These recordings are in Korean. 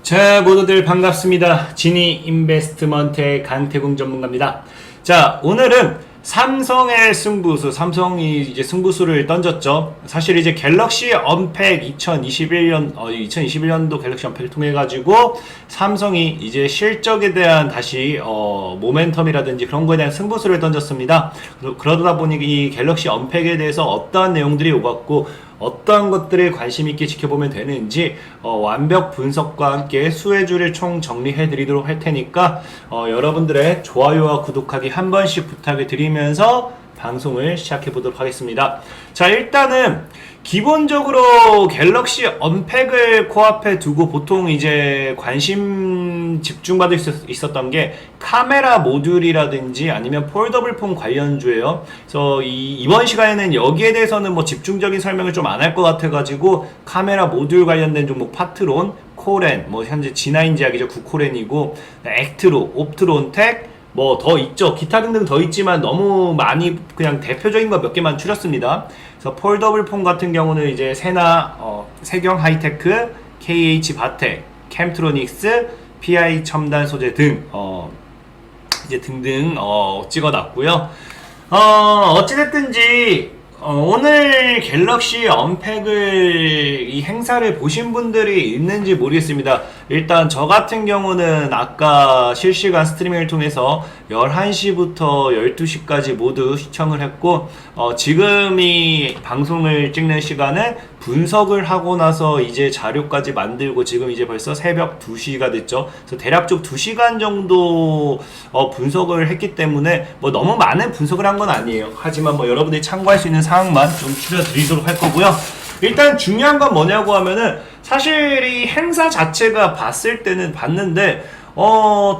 자, 모두들 반갑습니다. 지니 인베스트먼트의 강태궁 전문가입니다. 자, 오늘은 삼성의 승부수, 삼성이 이제 승부수를 던졌죠. 사실 이제 갤럭시 언팩 2021년도 갤럭시 언팩을 통해 가지고 삼성이 이제 실적에 대한 다시 모멘텀이라든지 그런 거에 대한 승부수를 던졌습니다. 그러다 보니 이 갤럭시 언팩에 대해서 어떠한 내용들이 오갔고 어떠한 것들을 관심 있게 지켜보면 되는지 완벽 분석과 함께 수혜주를 총 정리해 드리도록 할 테니까 여러분들의 좋아요와 구독하기 한 번씩 부탁을 드리면서 방송을 시작해 보도록 하겠습니다. 자, 일단은 기본적으로 갤럭시 언팩을 코앞에 두고 보통 이제 관심 집중받을 수 있었던 게 카메라 모듈이라든지 아니면 폴더블 폰 관련주예요. 그래서 이번 시간에는 여기에 대해서는 뭐 집중적인 설명을 좀 안 할 것 같아가지고 카메라 모듈 관련된 종목 파트론, 코렌, 뭐 현재 G9 제약이죠. 9코렌이고 액트로, 옵트론텍 뭐 더 있죠. 기타 등등 더 있지만 너무 많이 그냥 대표적인 거 몇 개만 추렸습니다. 그래서 폴더블 폰 같은 경우는 이제 세나, 세경 하이테크, KH 바텍, 캠트로닉스, PI 첨단 소재 등 이제 등등 찍어놨고요. 어찌됐든지 오늘 갤럭시 언팩을 이 행사를 보신 분들이 있는지 모르겠습니다. 일단 저 같은 경우는 아까 실시간 스트리밍을 통해서 11시부터 12시까지 모두 시청을 했고 지금 이 방송을 찍는 시간은 분석을 하고 나서 이제 자료까지 만들고 지금 이제 벌써 새벽 2시가 됐죠. 그래서 대략적 2시간 정도 분석을 했기 때문에 뭐 너무 많은 분석을 한 건 아니에요. 하지만 뭐 여러분들이 참고할 수 있는 사항만 좀 추려드리도록 할 거고요. 일단 중요한 건 뭐냐고 하면은 사실 이 행사 자체가 봤는데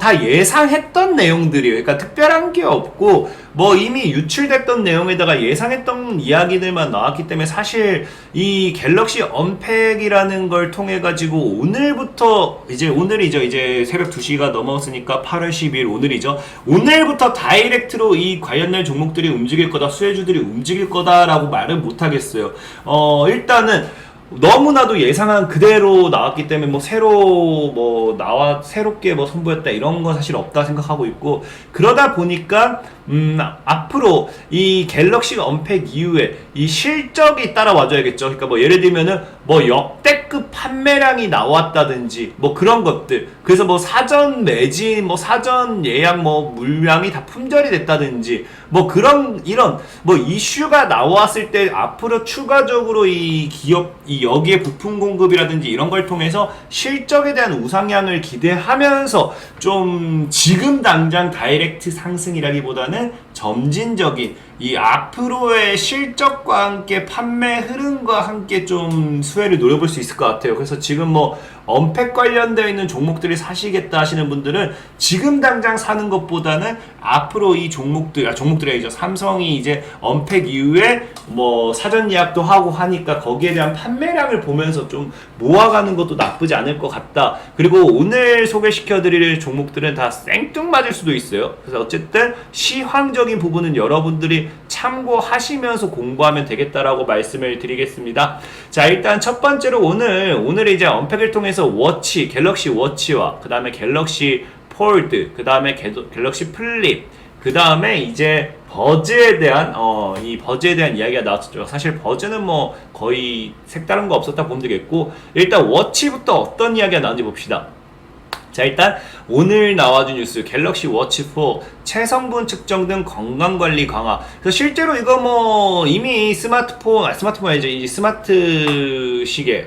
다 예상했던 내용들이에요. 그러니까 특별한 게 없고 뭐 이미 유출됐던 내용에다가 예상했던 이야기들만 나왔기 때문에 사실 이 갤럭시 언팩이라는 걸 통해 가지고 오늘부터 오늘이죠. 이제 새벽 2시가 넘었으니까 8월 10일 오늘이죠. 오늘부터 다이렉트로 이 관련된 종목들이 움직일 거다, 수혜주들이 움직일 거다라고 말은 못 하겠어요. 일단은 너무나도 예상한 그대로 나왔기 때문에 뭐 새롭게 뭐 선보였다 이런 건 사실 없다 생각하고 있고, 그러다 보니까 앞으로 이 갤럭시 언팩 이후에 이 실적이 따라와줘야겠죠. 그러니까 뭐 예를 들면은 뭐 역대급 판매량이 나왔다든지 뭐 그런 것들, 그래서 뭐 사전 매진, 뭐 사전 예약 뭐 물량이 다 품절이 됐다든지 뭐 이런 뭐 이슈가 나왔을 때 앞으로 추가적으로 이 여기에 부품 공급이라든지 이런 걸 통해서 실적에 대한 우상향을 기대하면서 좀 지금 당장 다이렉트 상승이라기보다는 점진적인 이 앞으로의 실적과 함께 판매 흐름과 함께 좀 수혜를 노려볼 수 있을 것 같아요. 그래서 지금 뭐 언팩 관련되어 있는 종목들이 사시겠다 하시는 분들은 지금 당장 사는 것보다는 앞으로 이 종목들이 아니죠. 삼성이 이제 언팩 이후에 뭐 사전 예약도 하고 하니까 거기에 대한 판매량을 보면서 좀 모아가는 것도 나쁘지 않을 것 같다. 그리고 오늘 소개시켜드릴 종목들은 다 생뚱맞을 수도 있어요. 그래서 어쨌든 시황적인 부분은 여러분들이 참고하시면서 공부하면 되겠다라고 말씀을 드리겠습니다. 자, 일단 첫 번째로 오늘 이제 언팩을 통해서 갤럭시 워치와 그 다음에 갤럭시 폴드, 그 다음에 갤럭시 플립, 그 다음에 이제 버즈에 대한 이야기가 나왔었죠. 사실 버즈는 뭐 거의 색다른 거 없었다 보면 되겠고, 일단 워치부터 어떤 이야기가 나왔는지 봅시다. 자, 일단 오늘 나와준 뉴스 갤럭시 워치 4 체성분 측정 등 건강관리 강화. 그래서 실제로 이거 뭐 이미 스마트폰 아니죠. 이 스마트 시계,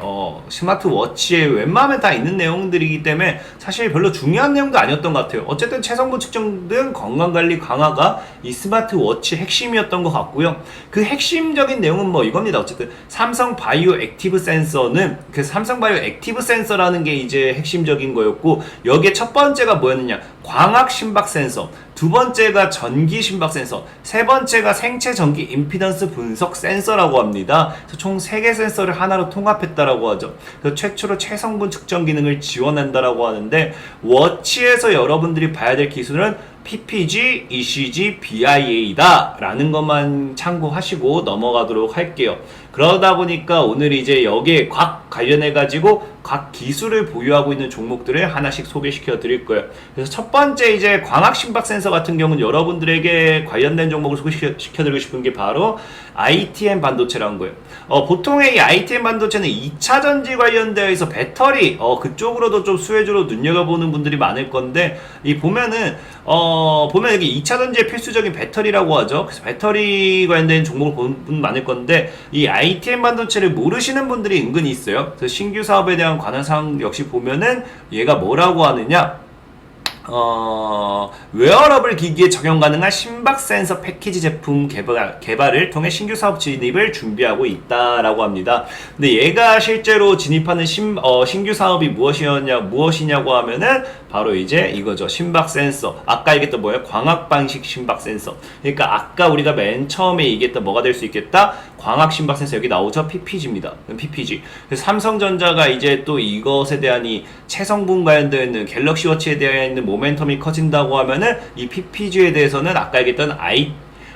스마트워치에 웬만하면 다 있는 내용들이기 때문에 사실 별로 중요한 내용도 아니었던 것 같아요. 어쨌든 체성분 측정 등 건강관리 강화가 이 스마트워치 핵심이었던 것 같고요. 그 핵심적인 내용은 뭐 이겁니다. 어쨌든 삼성 바이오 액티브 센서는 그 삼성 바이오 액티브 센서라는 게 이제 핵심적인 거였고, 여기에 첫 번째가 뭐였느냐, 광학 심박 센서, 두 번째가 전기 심박 센서, 세 번째가 생체 전기 임피던스 분석 센서라고 합니다. 그래서 총 3개 센서를 하나로 통합했다라고 하죠. 그래서 최초로 체성분 측정 기능을 지원한다라고 하는데, 워치에서 여러분들이 봐야 될 기술은 PPG, ECG, BIA다 라는 것만 참고하시고 넘어가도록 할게요. 그러다 보니까 오늘 이제 여기에 관련해 가지고 각 기술을 보유하고 있는 종목들을 하나씩 소개시켜 드릴 거예요. 그래서 첫 번째 이제 광학 심박 센서 같은 경우는 여러분들에게 관련된 종목을 소개시켜 드리고 싶은 게 바로 ITM 반도체라는 거예요. 보통의 이 ITM 반도체는 2차 전지 관련되어 있어 배터리 그쪽으로도 좀 수혜주로 눈여겨보는 분들이 많을 건데 이 보면 여기 2차 전지의 필수적인 배터리라고 하죠. 그래서 배터리 관련된 종목을 보는 분 많을 건데 이 ITM 반도체를 모르시는 분들이 은근히 있어요. 그래서 신규 사업에 대한 관한 사항 역시 보면은 얘가 뭐라고 하느냐, 웨어러블 기기에 적용 가능한 심박 센서 패키지 제품 개발을 통해 신규 사업 진입을 준비하고 있다라고 합니다. 근데 얘가 실제로 진입하는 신규 사업이 무엇이냐고 하면은 바로 이제 이거죠. 심박 센서. 아까 얘기했던 뭐예요? 광학 방식 심박 센서. 그러니까 아까 우리가 맨 처음에 얘기했던 뭐가 될 수 있겠다? 광학 심박 센서 여기 나오죠? PPG입니다. PPG. 그래서 삼성전자가 이제 또 이것에 대한 이 체성분 관련되어 있는 갤럭시 워치에 대해 있는 모멘텀이 커진다고 하면은 이 PPG에 대해서는 아까 얘기했던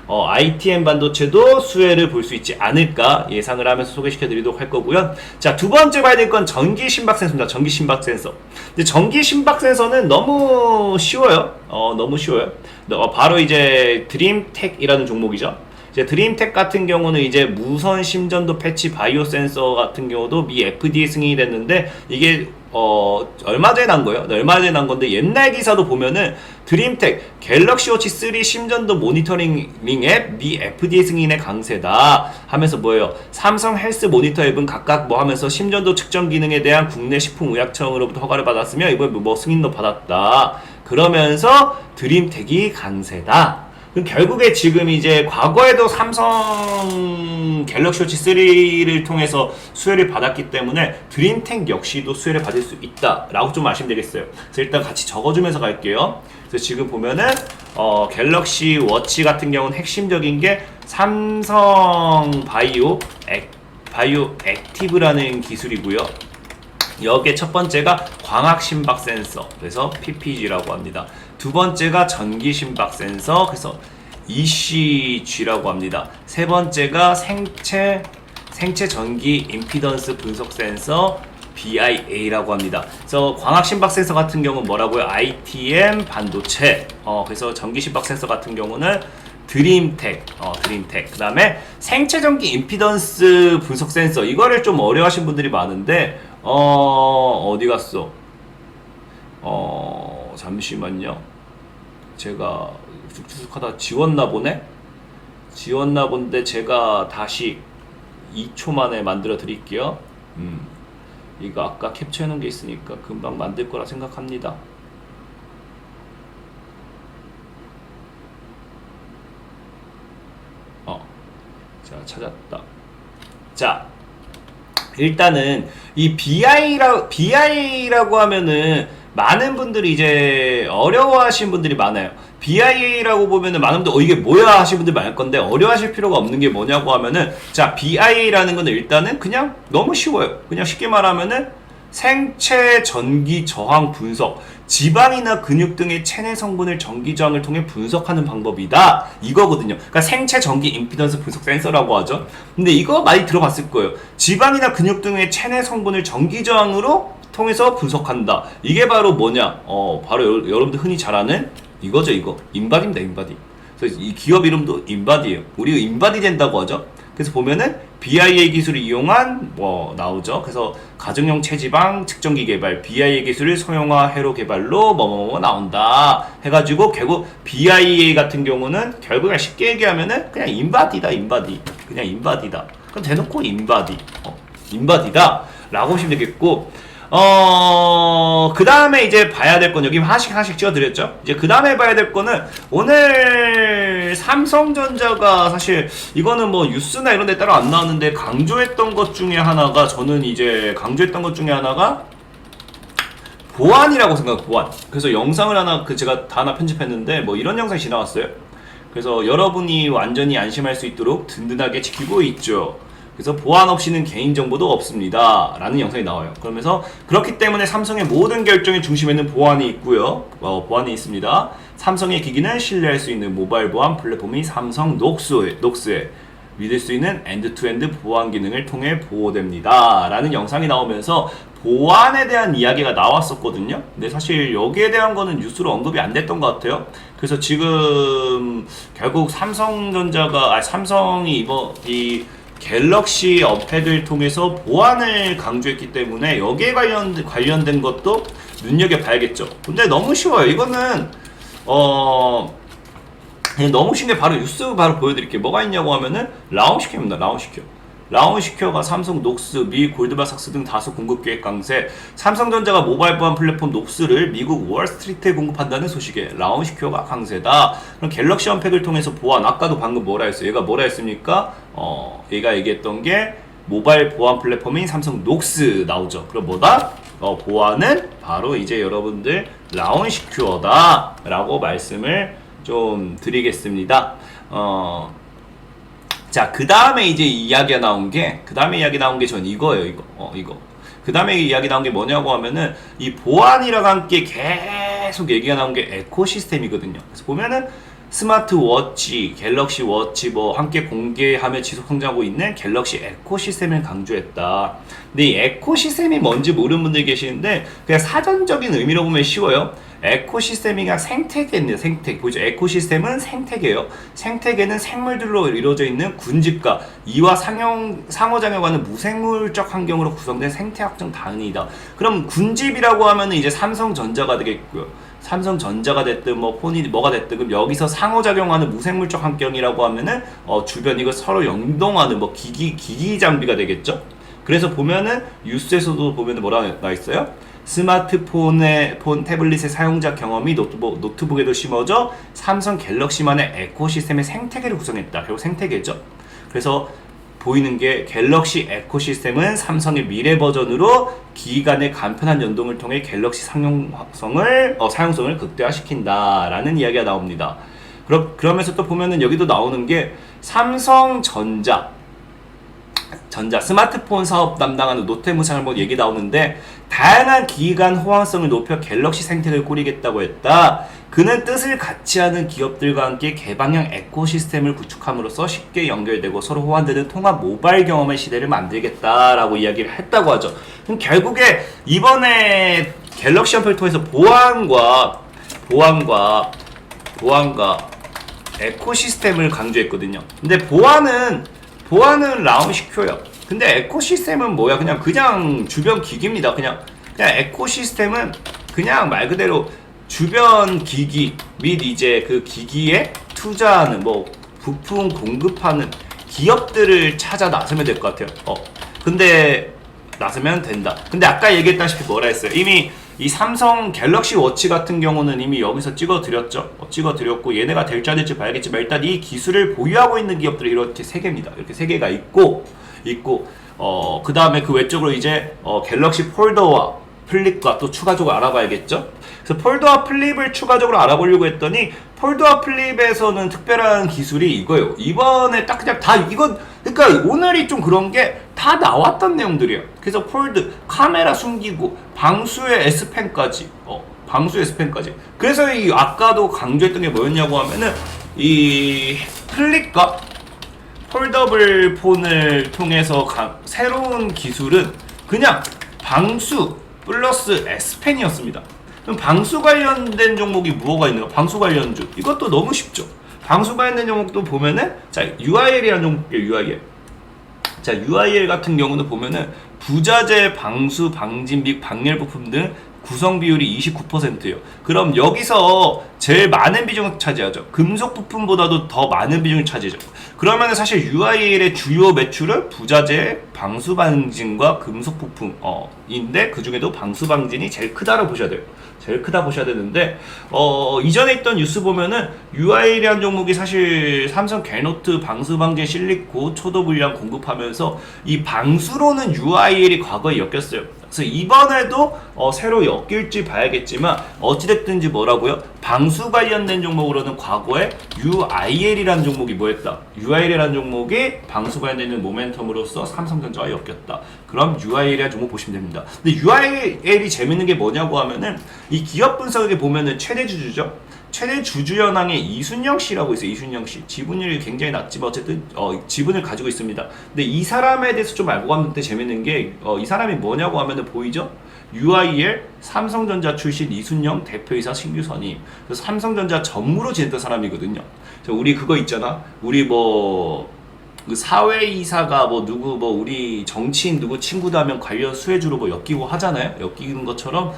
ITM 반도체도 수혜를 볼 수 있지 않을까 예상을 하면서 소개시켜 드리도록 할 거고요. 자, 두 번째 봐야 될 건 전기 심박 센서입니다. 전기 심박 센서. 근데 전기 심박 센서는 너무 쉬워요. 너무 쉬워요. 바로 이제 드림텍이라는 종목이죠. 이제 드림텍 같은 경우는 이제 무선 심전도 패치 바이오 센서 같은 경우도 미 FDA 승인이 됐는데 이게 얼마 전에 난 거예요. 얼마 전에 난 건데 옛날 기사도 보면은 드림텍 갤럭시 워치 3 심전도 모니터링 앱 미 FDA 승인의 강세다 하면서 뭐예요? 삼성 헬스 모니터 앱은 각각 뭐 하면서 심전도 측정 기능에 대한 국내 식품의약청으로부터 허가를 받았으며 이번에 뭐 승인도 받았다. 그러면서 드림텍이 강세다. 결국에 지금 이제 과거에도 삼성 갤럭시 워치 3를 통해서 수혜를 받았기 때문에 드림텍 역시도 수혜를 받을 수 있다라고 좀 아시면 되겠어요. 그래서 일단 같이 적어주면서 갈게요. 그래서 지금 보면은 갤럭시 워치 같은 경우는 핵심적인 게 삼성 바이오 액티브라는 기술이고요. 여기에 첫 번째가 광학 심박 센서, 그래서 PPG라고 합니다. 두 번째가 전기 심박 센서, 그래서 ECG라고 합니다. 세 번째가 생체 전기 임피던스 분석 센서, BIA라고 합니다. 그래서 광학 심박 센서 같은 경우는 뭐라고요? ITM 반도체. 그래서 전기 심박 센서 같은 경우는 드림텍. 그 다음에 생체 전기 임피던스 분석 센서. 이거를 좀 어려워하시는 분들이 많은데, 어디 갔어? 잠시만요. 제가 쑥쑥 하다 지웠나 본데 제가 다시 2초 만에 만들어 드릴게요. 이거 아까 캡처해 놓은 게 있으니까 금방 만들 거라 생각합니다. 자, 찾았다. 자, 일단은 이 BIA라고 하면은 많은 분들이 이제 어려워하시는 분들이 많아요. BIA라고 보면은 많은 분들 이게 뭐야 하시는 분들 많을 건데 어려워하실 필요가 없는 게 뭐냐고 하면은 자, BIA라는 거는 일단은 그냥 너무 쉬워요. 그냥 쉽게 말하면은 생체 전기 저항 분석, 지방이나 근육 등의 체내 성분을 전기 저항을 통해 분석하는 방법이다. 이거거든요. 그러니까 생체 전기 임피던스 분석 센서라고 하죠. 근데 이거 많이 들어봤을 거예요. 지방이나 근육 등의 체내 성분을 전기 저항으로 통해서 분석한다. 이게 바로 뭐냐? 바로 여러분들 흔히 잘 아는 이거죠, 이거. 인바디입니다, 인바디. 그래서 이 기업 이름도 인바디예요. 우리가 인바디 된다고 하죠. 그래서 보면은 BIA 기술을 이용한 나오죠. 그래서 가정용 체지방 측정기 개발, BIA 기술을 소형화 회로 개발로 뭐뭐뭐 나온다 해가지고 결국 BIA 같은 경우는 결국 쉽게 얘기하면은 그냥 인바디다, 인바디. 그냥 인바디다. 그럼 대놓고 인바디, 인바디다 라고 보시면 되겠고, 그 다음에 이제 봐야 될 건, 여기 하나씩 찍어드렸죠? 이제 그 다음에 봐야 될 거는, 오늘 삼성전자가 사실, 이거는 뭐 뉴스나 이런 데 따로 안 나왔는데, 강조했던 것 중에 하나가, 보안이라고 생각해요, 보안. 그래서 영상을 하나, 제가 다 하나 편집했는데, 뭐 이런 영상이 지나갔어요. 그래서 여러분이 완전히 안심할 수 있도록 든든하게 지키고 있죠. 그래서 보안 없이는 개인정보도 없습니다 라는 영상이 나와요. 그러면서 그렇기 때문에 삼성의 모든 결정의 중심에는 보안이 있고요. 보안이 있습니다. 삼성의 기기는 신뢰할 수 있는 모바일 보안 플랫폼이 삼성 녹스에 믿을 수 있는 엔드-투-엔드 보안 기능을 통해 보호됩니다. 라는 영상이 나오면서 보안에 대한 이야기가 나왔었거든요. 근데 사실 여기에 대한 거는 뉴스로 언급이 안 됐던 것 같아요. 그래서 지금 결국 삼성이 이 갤럭시 언팩을 통해서 보안을 강조했기 때문에 여기에 관련된 것도 눈여겨봐야겠죠. 근데 너무 쉬워요. 이거는 그냥 너무 쉬운 게 바로 뉴스 바로 보여드릴게요. 뭐가 있냐고 하면은 라운시큐입니다. 라운시큐가 삼성 녹스, 미 골드만삭스 등 다수 공급 계획 강세, 삼성전자가 모바일 보안 플랫폼 녹스를 미국 월스트리트에 공급한다는 소식에 라운시큐가 강세다. 그럼 갤럭시 언팩을 통해서 보안, 아까도 방금 뭐라 했어요? 얘가 뭐라 했습니까? 얘가 얘기했던 게 모바일 보안 플랫폼인 삼성 녹스 나오죠. 그럼 뭐다? 보안은 바로 이제 여러분들 라운시큐어다 라고 말씀을 좀 드리겠습니다. 자, 그 다음에 이제 이야기가 나온 게, 전 이거예요, 이거. 그 다음에 이야기 나온 게 뭐냐고 하면은, 이 보안이랑 함께 계속 얘기가 나온 게 에코시스템이거든요. 그래서 보면은, 스마트워치, 갤럭시 워치 함께 공개하며 지속 성장하고 있는 갤럭시 에코시스템을 강조했다. 근데 이 에코시스템이 뭔지 모르는 분들이 계시는데, 그냥 사전적인 의미로 보면 쉬워요. 에코시스템이 그냥 생태계입니다. 생태계. 보이죠? 에코시스템은 생태계예요. 생태계는 생물들로 이루어져 있는 군집과 이와 상호작용하는 무생물적 환경으로 구성된 생태학적 단위이다. 그럼 군집이라고 하면 이제 삼성전자가 되겠고요. 삼성전자가 됐든 폰이 뭐가 됐든 그럼 여기서 상호작용하는 무생물적 환경이라고 하면은 주변 이거 서로 연동하는 기기 장비가 되겠죠. 그래서 보면은 뉴스에서도 보면은 뭐라 나 있어요? 스마트폰 태블릿의 사용자 경험이 노트북에도 심어져 삼성 갤럭시만의 에코시스템의 생태계를 구성했다. 결국 생태계죠. 그래서 보이는 게 갤럭시 에코시스템은 삼성의 미래 버전으로 기기 간의 간편한 연동을 통해 갤럭시 사용성을 극대화시킨다라는 이야기가 나옵니다. 그러면서 또 보면은 여기도 나오는 게 삼성전자 스마트폰 사업 담당하는 노태무상 얘기 나오는데 다양한 기기 간 호환성을 높여 갤럭시 생태계를 꾸리겠다고 했다. 그는 뜻을 같이 하는 기업들과 함께 개방형 에코시스템을 구축함으로써 쉽게 연결되고 서로 호환되는 통합 모바일 경험의 시대를 만들겠다라고 이야기를 했다고 하죠. 그럼 결국에 이번에 갤럭시 언팩을 통해서 보안과 에코시스템을 강조했거든요. 근데 보안은 라운시큐어요. 근데 에코시스템은 뭐야? 그냥 주변 기기입니다. 그냥 에코시스템은 그냥 말 그대로 주변 기기 및 이제 그 기기에 투자하는 부품 공급하는 기업들을 찾아 나서면 될 것 같아요. 근데 나서면 된다. 근데 아까 얘기했다시피 뭐라 했어요? 이미 이 삼성 갤럭시 워치 같은 경우는 이미 여기서 찍어드렸죠. 찍어드렸고 얘네가 될지 안 될지 봐야겠지만 일단 이 기술을 보유하고 있는 기업들이 이렇게 3개입니다. 이렇게 3개가 있고 그 다음에 그 외적으로 이제 갤럭시 폴더와 플립과 또 추가적으로 알아봐야겠죠. 그래서 폴더와 플립을 추가적으로 알아보려고 했더니 폴더와 플립에서는 특별한 기술이 이거예요. 이번에 딱 그냥 다 이건 그러니까 오늘이 좀 그런 게 다 나왔던 내용들이에요. 그래서 폴드 카메라 숨기고 방수의 S펜까지 그래서 이 아까도 강조했던 게 뭐였냐고 하면은 이 플립과 폴더블 폰을 통해서 새로운 기술은 그냥 방수 플러스 S펜이었습니다. 그럼 방수 관련된 종목이 뭐가 있는가? 방수 관련주. 이것도 너무 쉽죠. 방수 관련된 종목도 보면은 자, UIL이라는 종목이에요. UIL. 자, UIL 같은 경우는 보면은 부자재 방수 방진 및 방열 부품 등 구성 비율이 29%예요. 그럼 여기서 제일 많은 비중을 차지하죠. 금속 부품보다도 더 많은 비중을 차지하죠. 그러면 사실 UIL의 주요 매출은 부자재, 방수 방진과 금속 부품인데 그 중에도 방수 방진이 제일 크다고 보셔야 돼요. 제일 크다 보셔야 되는데 이전에 있던 뉴스 보면은 UIL이라는 종목이 사실 삼성 갤노트 방수 방진 실리콘 초도 분량 공급하면서 이 방수로는 UIL이 과거에 엮였어요. 그래서 이번에도 새로 엮일지 봐야겠지만 어찌됐든지 뭐라고요? 방수 관련된 종목으로는 과거에 UIL이라는 종목이 뭐였다? UIL이라는 종목이 방수 관련된 모멘텀으로서 삼성전자와 엮였다. 그럼 UIL이라는 종목 보시면 됩니다. 근데 UIL이 재밌는 게 뭐냐고 하면은 이 기업 분석에 보면은 최대 주주죠. 최대 주주연항의 이순영 씨라고 있어요. 이순영 씨. 지분율이 굉장히 낮지만 어쨌든 지분을 가지고 있습니다. 근데 이 사람에 대해서 좀 알고 갔는데 재밌는 게 이 사람이 뭐냐고 하면은 보이죠? UIL 삼성전자 출신 이순영 대표이사 신규 선임. 그래서 삼성전자 전무로 지냈던 사람이거든요. 우리 그거 있잖아. 우리 뭐 그 사회이사가 뭐 누구 뭐 우리 정치인 누구 친구도 하면 관련 수혜주로 뭐 엮이고 하잖아요. 엮이는 것처럼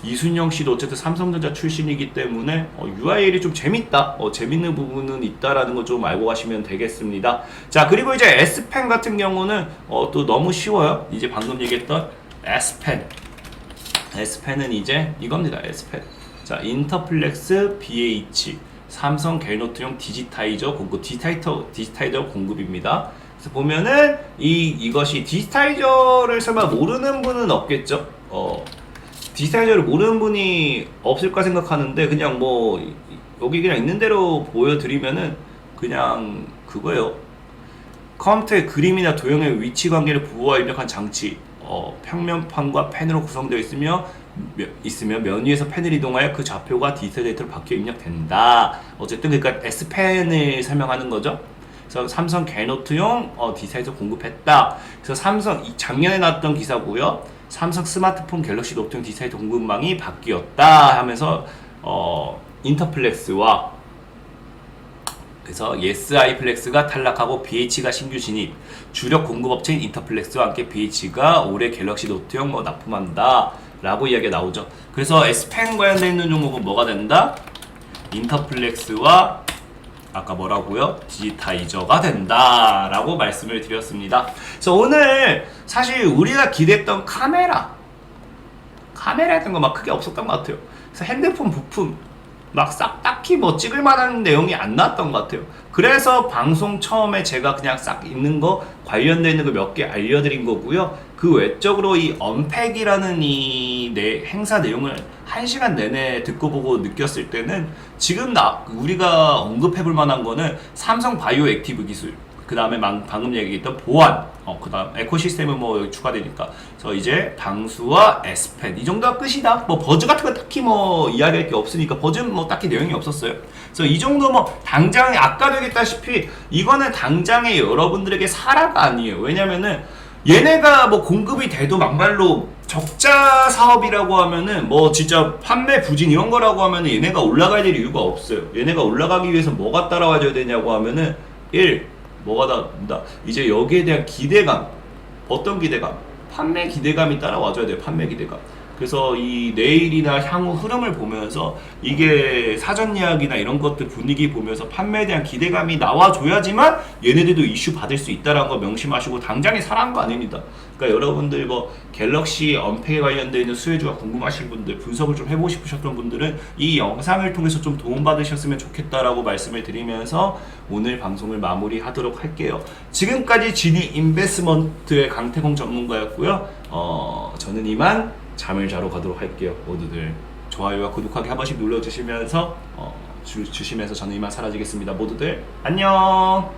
이순영 씨도 어쨌든 삼성전자 출신이기 때문에 UIL이 좀 재밌다. 재밌는 부분은 있다라는 거 좀 알고 가시면 되겠습니다. 자, 그리고 이제 S펜 같은 경우는 또 너무 쉬워요. 이제 방금 얘기했던 S펜. S펜은 이제 이겁니다. S펜. 자, 인터플렉스 BH. 삼성 갤노트용 디지타이저 공급, 디지타이저 공급입니다. 그래서 보면은 이것이 디지타이저를 설마 모르는 분은 없겠죠? 디지타이저를 모르는 분이 없을까 생각하는데 그냥 뭐 여기 그냥 있는 대로 보여드리면은 그냥 그거예요. 컴퓨터의 그림이나 도형의 위치 관계를 부호화 입력한 장치. 평면판과 펜으로 구성되어 있으면 면 위에서 펜을 이동하여 그 좌표가 디지털 데이터로 바뀌어 입력된다. 어쨌든 그러니까 S펜을 설명하는 거죠. 그래서 삼성 갤노트용 디자인에서 공급했다. 그래서 삼성 작년에 나왔던 기사고요. 삼성 스마트폰 갤럭시 노트용 디자인 공급망이 바뀌었다 하면서 인터플렉스와 그래서 예스아이 플렉스가 탈락하고 BH가 신규 진입. 주력 공급업체인 인터플렉스와 함께 BH가 올해 갤럭시 노트용 납품한다 라고 이야기가 나오죠. 그래서 S펜 관련되어 있는 종목은 뭐가 된다? 인터플렉스와 아까 뭐라고요? 디지타이저가 된다 라고 말씀을 드렸습니다. 그래서 오늘 사실 우리가 기대했던 카메라 같은 거 막 크게 없었던 것 같아요. 그래서 핸드폰 부품 막 싹 딱히 뭐 찍을 만한 내용이 안 나왔던 것 같아요. 그래서 방송 처음에 제가 그냥 싹 있는 거 관련되어 있는 거 몇 개 알려드린 거고요. 그 외적으로 이 언팩이라는 이 행사 내용을 1시간 내내 듣고 보고 느꼈을 때는 지금 우리가 언급해볼 만한 거는 삼성 바이오 액티브 기술, 그 다음에 방금 얘기했던 보안, 그 다음 에코시스템은 뭐 여기 추가되니까. 그래서 이제 방수와 S펜 이 정도가 끝이다. 뭐 버즈 같은 거 딱히 뭐 이야기할 게 없으니까 버즈는 뭐 딱히 내용이 없었어요. 그래서 이 정도 뭐 당장 아까도 얘기했다시피 이거는 당장의 여러분들에게 사라가 아니에요. 왜냐면은 얘네가 뭐 공급이 돼도 막말로 적자 사업이라고 하면은 뭐 진짜 판매 부진 이런 거라고 하면은 얘네가 올라가야 될 이유가 없어요. 얘네가 올라가기 위해서 뭐가 따라와줘야 되냐고 하면은 뭐가 다른다. 이제 여기에 대한 기대감. 어떤 기대감? 판매 기대감이 따라와줘야 돼요. 판매 기대감. 그래서 이 내일이나 향후 흐름을 보면서 이게 사전 예약이나 이런 것들 분위기 보면서 판매에 대한 기대감이 나와줘야지만 얘네들도 이슈 받을 수 있다는 거 명심하시고 당장에 사라는 거 아닙니다. 그러니까 여러분들 뭐 갤럭시 언팩에 관련되어 있는 수혜주가 궁금하신 분들, 분석을 좀 해보고 싶으셨던 분들은 이 영상을 통해서 좀 도움받으셨으면 좋겠다라고 말씀을 드리면서 오늘 방송을 마무리하도록 할게요. 지금까지 지니 인베스먼트의 강태공 전문가였고요. 저는 이만 잠을 자러 가도록 할게요. 모두들 좋아요와 구독하기 한 번씩 눌러주시면서 주시면서 저는 이만 사라지겠습니다. 모두들 안녕.